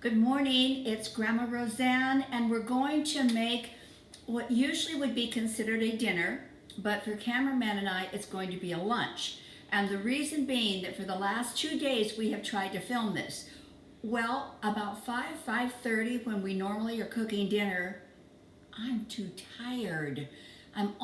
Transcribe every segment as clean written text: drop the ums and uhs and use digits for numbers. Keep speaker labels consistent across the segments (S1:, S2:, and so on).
S1: Good morning, it's Grandma Roseanne, and we're going to make what usually would be considered a dinner, but for cameraman and I, it's going to be a lunch. And the reason being that for the last 2 days, we have tried to film this. Well, about 5:30, when we normally are cooking dinner, I'm too tired. I'm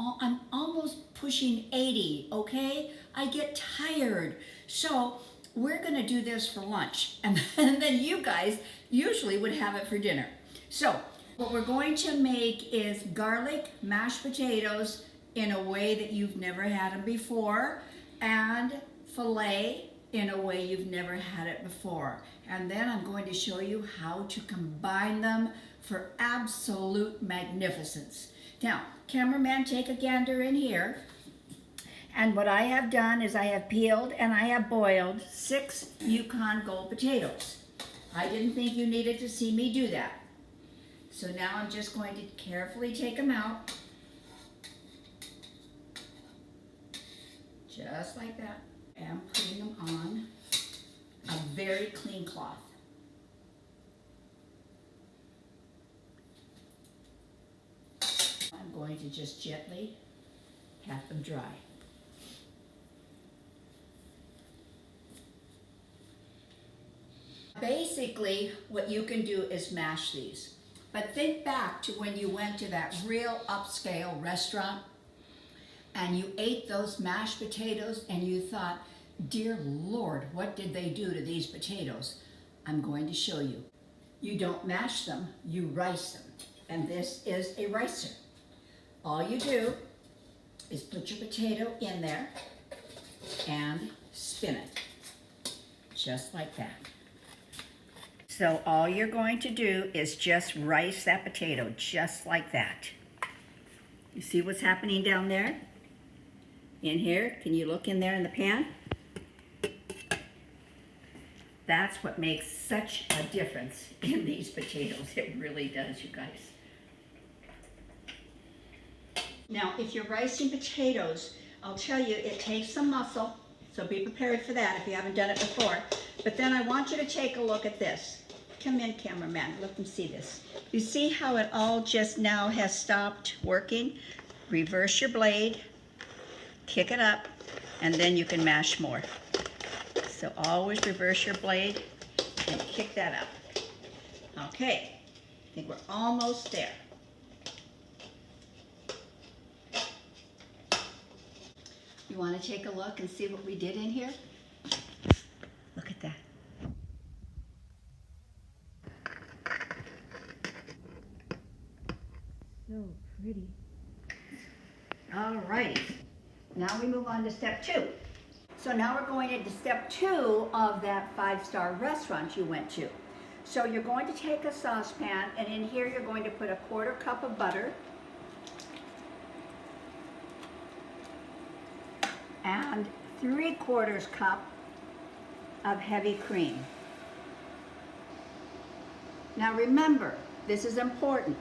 S1: almost pushing 80, okay? I get tired. So we're gonna do this for lunch, and then you guys usually would have it for dinner. So what we're going to make is garlic mashed potatoes in a way that you've never had them before, and filet in a way you've never had it before. And then I'm going to show you how to combine them for absolute magnificence. Now, cameraman, take a gander in here. And what I have done is I have peeled and I have boiled 6 Yukon Gold potatoes. I didn't think you needed to see me do that. So now I'm just going to carefully take them out. Just like that. And putting them on a very clean cloth. I'm going to just gently pat them dry. Basically, what you can do is mash these. But think back to when you went to that real upscale restaurant and you ate those mashed potatoes and you thought, dear Lord, what did they do to these potatoes? I'm going to show you. You don't mash them, you rice them. And this is a ricer. All you do is put your potato in there and spin it, just like that. So all you're going to do is just rice that potato, just like that. You see what's happening down there? In here, can you look in there in the pan? That's what makes such a difference in these potatoes. It really does, you guys. Now, if you're ricing potatoes, I'll tell you, it takes some muscle, so be prepared for that if you haven't done it before. But then I want you to take a look at this. Come in, cameraman, let them see this. You see how it all just now has stopped working? Reverse your blade, kick it up, and then you can mash more. So always reverse your blade and kick that up. Okay, I think we're almost there. You want to take a look and see what we did in here? Look at that. So pretty. All right, now we move on to step 2. So now we're going into step 2 of that 5-star restaurant you went to. So you're going to take a saucepan, and in here you're going to put a 1/4 cup of butter and 3/4 cup of heavy cream. Now remember, this is important.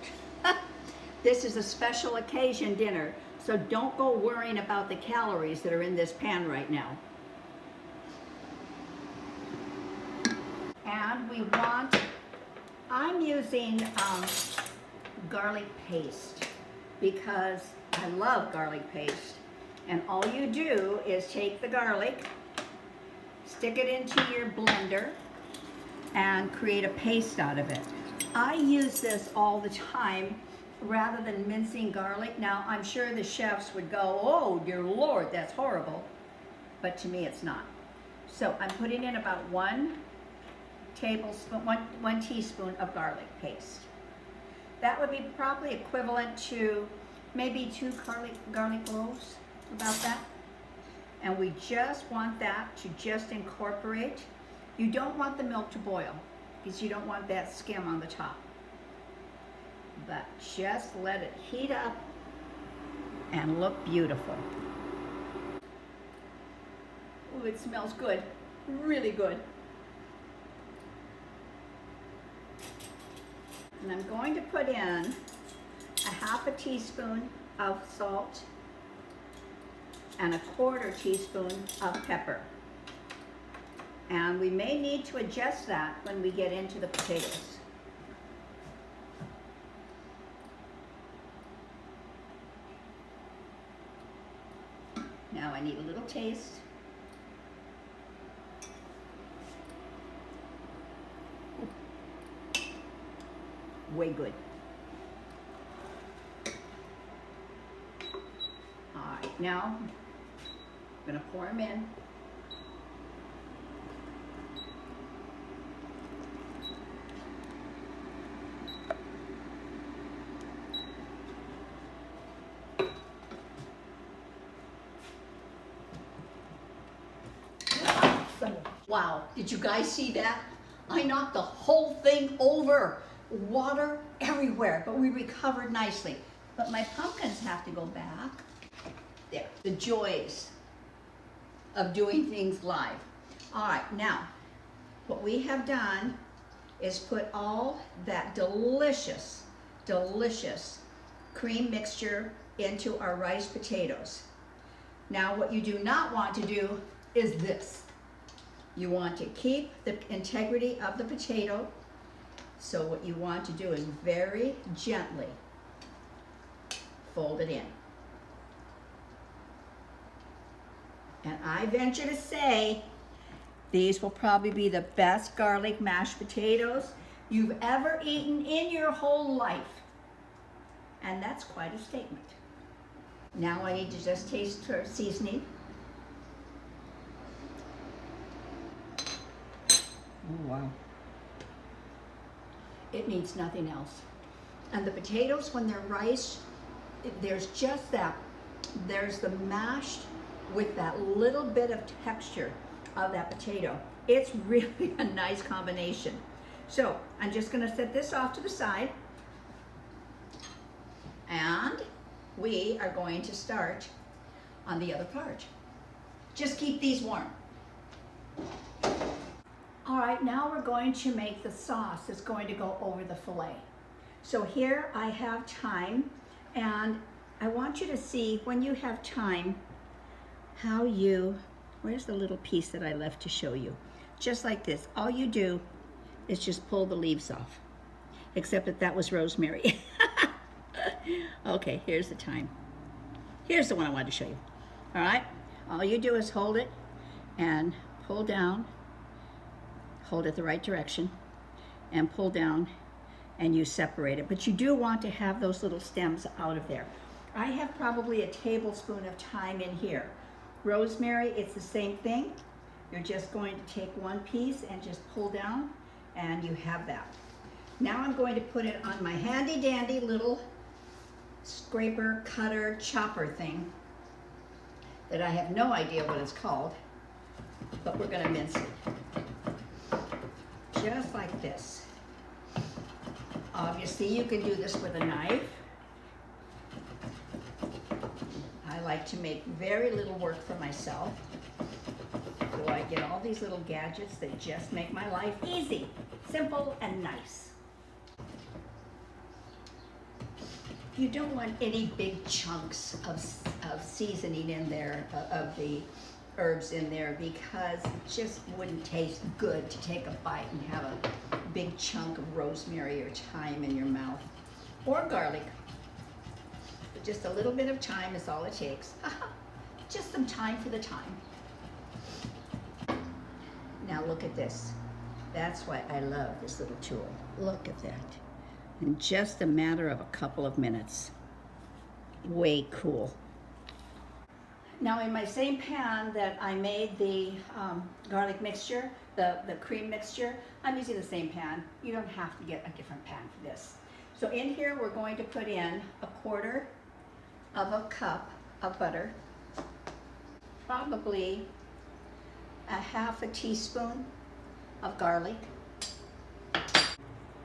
S1: This is a special occasion dinner, so don't go worrying about the calories that are in this pan right now. And we want, I'm using garlic paste because I love garlic paste. And all you do is take the garlic, stick it into your blender, and create a paste out of it. I use this all the time rather than mincing garlic. Now, I'm sure the chefs would go, oh, dear Lord, that's horrible. But to me, it's not. So I'm putting in about 1 teaspoon of garlic paste. That would be probably equivalent to maybe 2 garlic cloves, about that. And we just want that to just incorporate. You don't want the milk to boil because you don't want that skim on the top. But just let it heat up and look beautiful. Oh, it smells good, really good. And I'm going to put in a 1/2 teaspoon of salt and a 1/4 teaspoon of pepper. And we may need to adjust that when we get into the potatoes. Now I need a little taste. Way good. All right, now I'm gonna pour them in.
S2: Wow, did you guys see that? I knocked the whole thing over. Water everywhere, but we recovered nicely.
S1: But my pumpkins have to go back.
S2: There, the joys of doing things live.
S1: All right, now, what we have done is put all that delicious, delicious cream mixture into our rice potatoes. Now, what you do not want to do is this. You want to keep the integrity of the potato. So what you want to do is very gently fold it in. And I venture to say, these will probably be the best garlic mashed potatoes you've ever eaten in your whole life. And that's quite a statement. Now I need to just taste her seasoning. Oh, wow. It needs nothing else. And the potatoes, when they're riced, there's just that, there's the mashed with that little bit of texture of that potato. It's really a nice combination. So I'm just gonna set this off to the side, and we are going to start on the other part. Just keep these warm. All right, now we're going to make the sauce that's going to go over the filet. So here I have thyme, and I want you to see when you have thyme, how you, where's the little piece that I left to show you? Just like this, all you do is just pull the leaves off, except that that was rosemary. Okay, here's the thyme. Here's the one I wanted to show you. All right, all you do is hold it and pull down, hold it the right direction, and pull down, and you separate it. But you do want to have those little stems out of there. I have probably a tablespoon of thyme in here. Rosemary, it's the same thing. You're just going to take one piece and just pull down, and you have that. Now I'm going to put it on my handy dandy little scraper, cutter, chopper thing that I have no idea what it's called, but we're gonna mince it. Just like this. Obviously, you can do this with a knife. I like to make very little work for myself. So I get all these little gadgets that just make my life easy, simple, and nice. You don't want any big chunks of seasoning in there, of the herbs in there, because it just wouldn't taste good to take a bite and have a big chunk of rosemary or thyme in your mouth, or garlic. But just a little bit of thyme is all it takes. Just some time for the time. Now look at this. That's why I love this little tool. Look at that. In just a matter of a couple of minutes. Way cool. Now in my same pan that I made the garlic mixture, the cream mixture, I'm using the same pan. You don't have to get a different pan for this. So in here we're going to put in 1/4 of a cup of butter, probably a 1/2 teaspoon of garlic.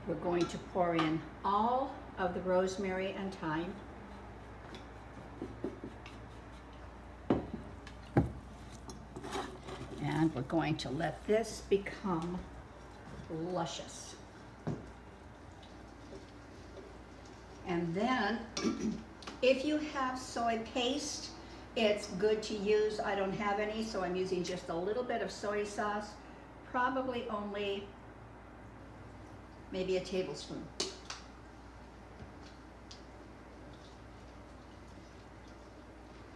S1: We're going to pour in all of the rosemary and thyme. And we're going to let this become luscious. And then, if you have soy paste, it's good to use. I don't have any, so I'm using just a little bit of soy sauce
S2: probably only maybe a tablespoon.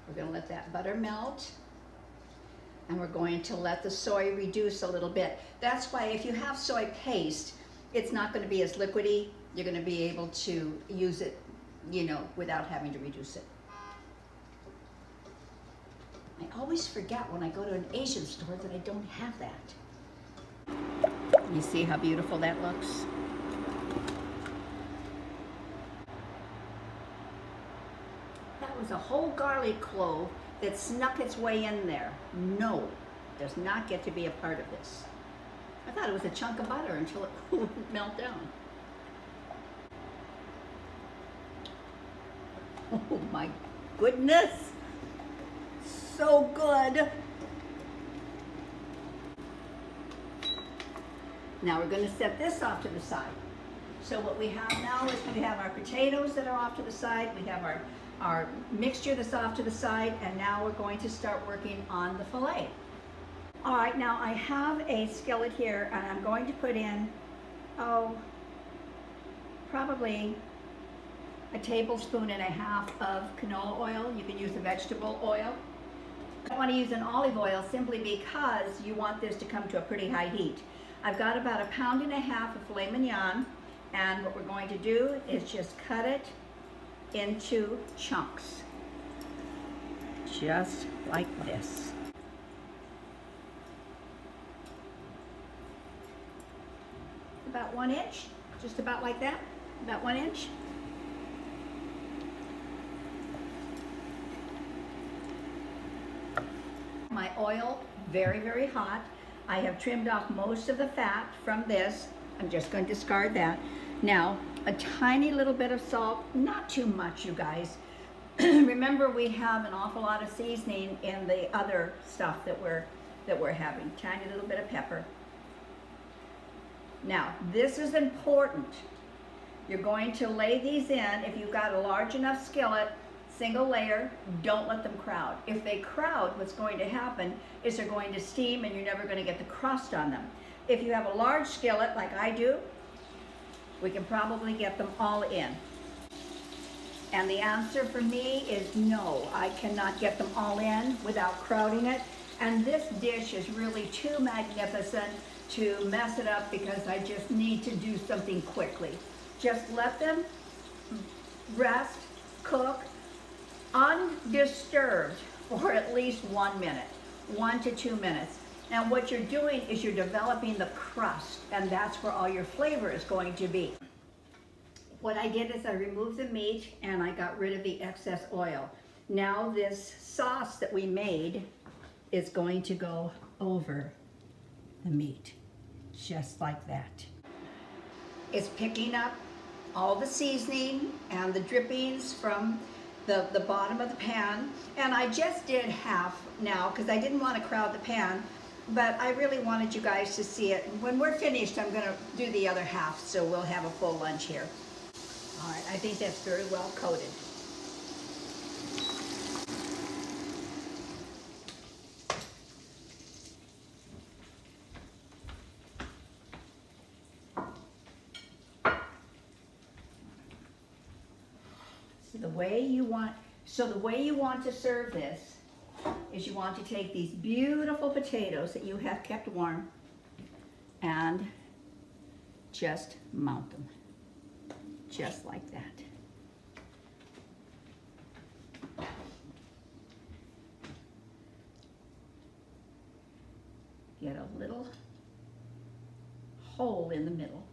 S2: We're going to let that butter melt, and we're going to let the soy reduce a little bit. That's why if you have soy paste, it's not going to be as liquidy. You're going to be able to use it, you know, without having to reduce it. I always forget when I go to an Asian store that I don't have that. You see how beautiful that looks? That was a whole garlic clove that snuck its way in there. No, does not get to be a part of this. I thought it was a chunk of butter until it wouldn't melt down. Oh my goodness, so good. Now we're going to set this off to the side. So what we have now is we have our potatoes that are off to the side, we have our mixture that's off to the side, and now we're going to start working on the filet. All right, now I have a skillet here, and I'm going to put in, probably a tablespoon and a half of canola oil. You can use the vegetable oil. I want to use an olive oil simply because you want this to come to a pretty high heat. I've got about 1.5 pounds of filet mignon, and what we're going to do is just cut it into chunks, just like this. About 1 inch, just about like that, about 1 inch. My oil, very, very hot. I have trimmed off most of the fat from this. I'm just going to discard that. Now, a tiny little bit of salt, not too much, you guys. Remember, we have an awful lot of seasoning in the other stuff that we're having. Tiny little bit of pepper. Now, this is important. You're going to lay these in. If you've got a large enough skillet, single layer, don't let them crowd. If they crowd, what's going to happen is they're going to steam and you're never going to get the crust on them. If you have a large skillet like I do, we can probably get them all in. And the answer for me is no, I cannot get them all in without crowding it. And this dish is really too magnificent to mess it up because I just need to do something quickly. Just let them rest, cook, undisturbed for at least 1 minute, 1 to 2 minutes. And what you're doing is you're developing the crust, and that's where all your flavor is going to be. What I did is I removed the meat and I got rid of the excess oil. Now this sauce that we made is going to go over the meat, just like that. It's picking up all the seasoning and the drippings from the bottom of the pan, and I just did half now because I didn't want to crowd the pan, but I really wanted you guys to see it. When we're finished, I'm going to do the other half, so we'll have a full lunch here. All right, I think that's very well coated. The way you want to serve this is you want to take these beautiful potatoes that you have kept warm and just mount them, just like that. Get a little hole in the middle.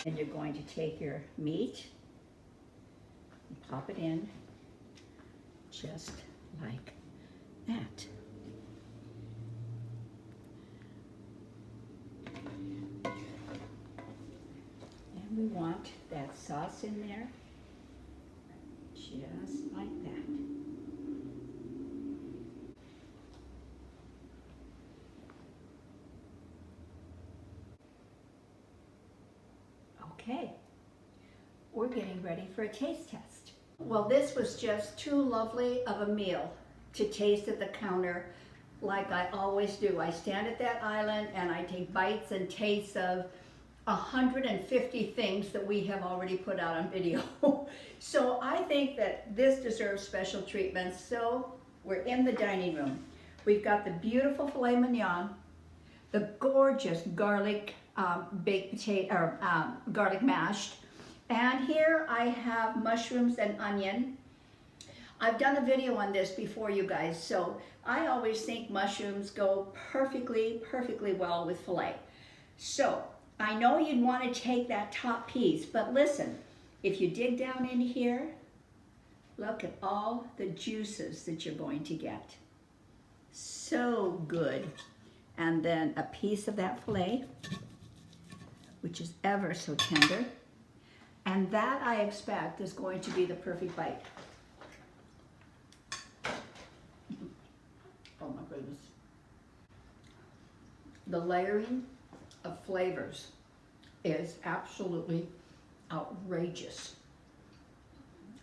S2: And you're going to take your meat and pop it in just like that. And we want that sauce in there just like that. Okay, we're getting ready for a taste test. Well, this was just too lovely of a meal to taste at the counter like I always do. I stand at that island and I take bites and tastes of 150 things that we have already put out on video. So I think that this deserves special treatment. So we're in the dining room. We've got the beautiful filet mignon, the gorgeous garlic baked potato, or garlic mashed, and here I have mushrooms and onion. I've done a video on this before, you guys, so I always think mushrooms go perfectly well with filet. So I know you'd want to take that top piece, but listen, if you dig down in here, look at all the juices that you're going to get. So good. And then a piece of that filet, which is ever so tender. And that, I expect, is going to be the perfect bite. Oh my goodness. The layering of flavors is absolutely outrageous.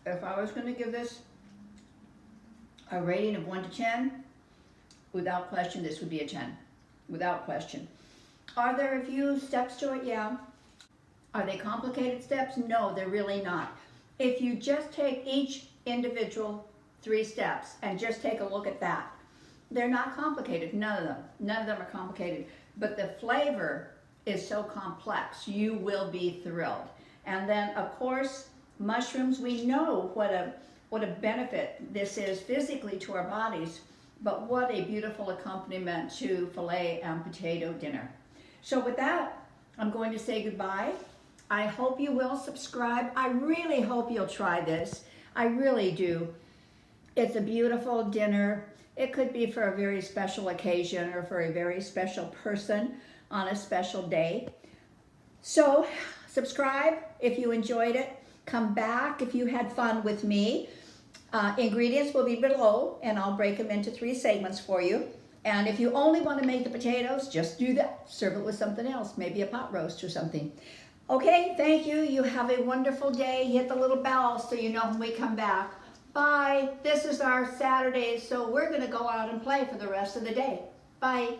S2: If I was going to give this a rating of 1 to 10, without question, this would be a 10. Without question. Are there a few steps to it? Yeah. Are they complicated steps? No, they're really not. If you just take each individual 3 steps and just take a look at that, they're not complicated, none of them. None of them are complicated. But the flavor is so complex, you will be thrilled. And then, of course, mushrooms, we know what a benefit this is physically to our bodies, but what a beautiful accompaniment to filet and potato dinner. So with that, I'm going to say goodbye. I hope you will subscribe. I really hope you'll try this. I really do. It's a beautiful dinner. It could be for a very special occasion or for a very special person on a special day. So subscribe if you enjoyed it. Come back if you had fun with me. Ingredients will be below, and I'll break them into 3 segments for you. And if you only want to make the potatoes, just do that. Serve it with something else, maybe a pot roast or something. Okay, thank you. You have a wonderful day. Hit the little bell so you know when we come back. Bye. This is our Saturday, so we're going to go out and play for the rest of the day. Bye.